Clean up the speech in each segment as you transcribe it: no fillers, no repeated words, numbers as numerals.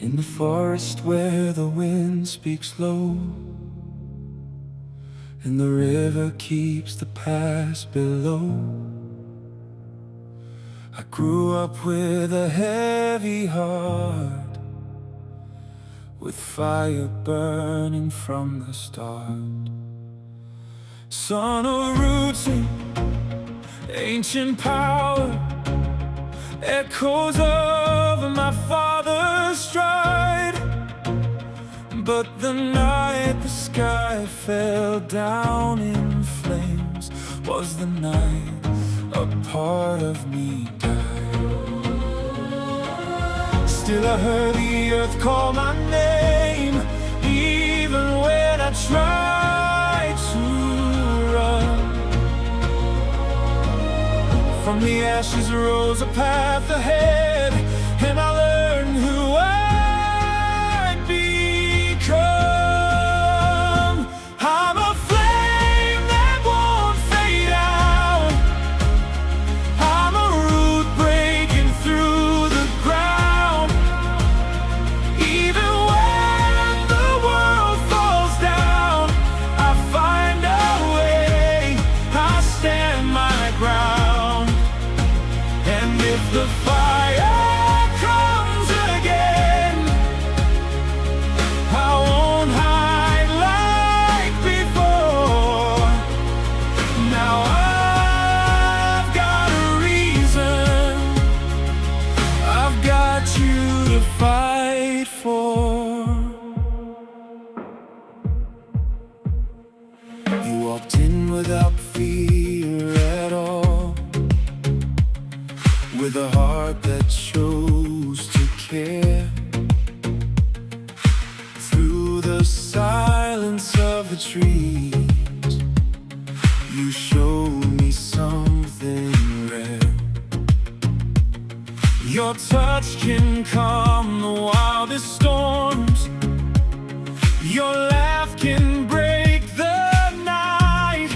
In the forest where the wind speaks low, and the river keeps the past below, I grew up with a heavy heart, with fire burning from the start. Son of roots and ancient power, echoes of my father's stride. But the night the sky fell down in flames was the night a part of me died. Still I heard the earth call my name, even when I tried to run. From the ashes rose a path ahead, and I learned who I'd become. I'm a flame that won't fade out. I'm a root breaking through the ground. Even when the world falls down, I find a way, I stand my ground. And if the fire comes again, I won't hide like before. Now I've got a reason, I've got you to fight for. You walked in without fear at all, with a heart that chose to care. Through the silence of the trees, you showed me something rare. Your touch can calm the wildest storms, your laugh can break the night.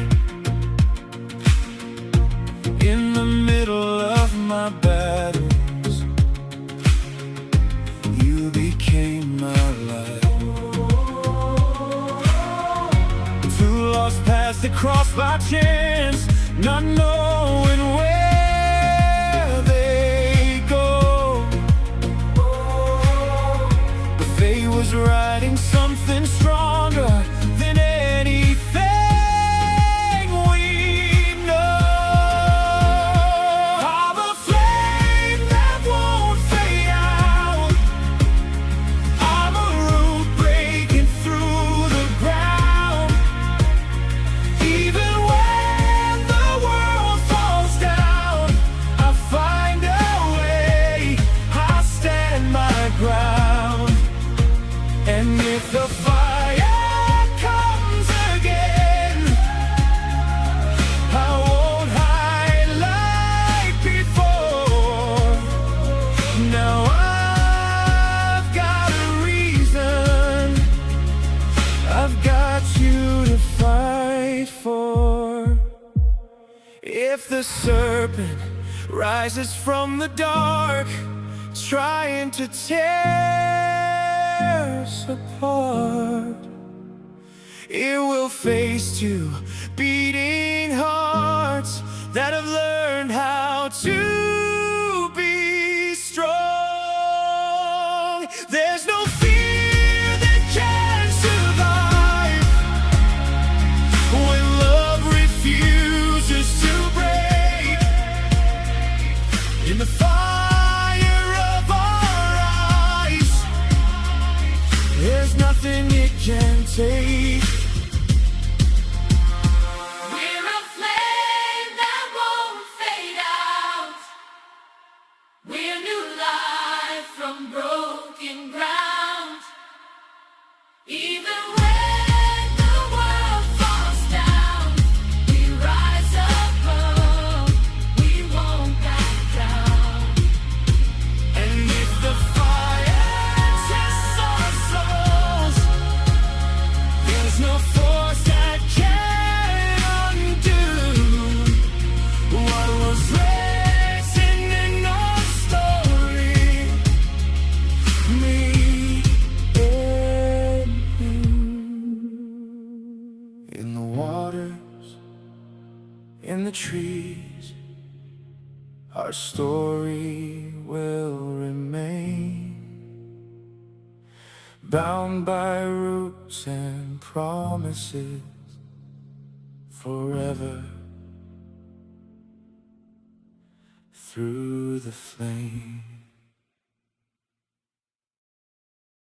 In the middle of my battles, you became my light. Two lost paths that crossed by chance, not knowing where they go. But fate was writing something stronger than anything we know. I'm a flame that won't fade out. I'm a root breaking through the ground. Even when the world falls down, I find a way, I stand my ground. And if the fire comes again, I won't hide like before. Now I've got a reason, I've got you to fight for. If the serpent rises from the dark, trying to tear us apart, it will face two beating hearts that have learned how to be strong. There's no fear that can survive when love refuses to break. In the fire of our eyes, there's nothing it can take. We're a flame that won't fade out. We're new life from broken ground. Even when the world falls down, we rise above, we won't back down. And if the fire tests our souls, there's no in the trees, our story will remain, bound by roots and promises forever through the flame.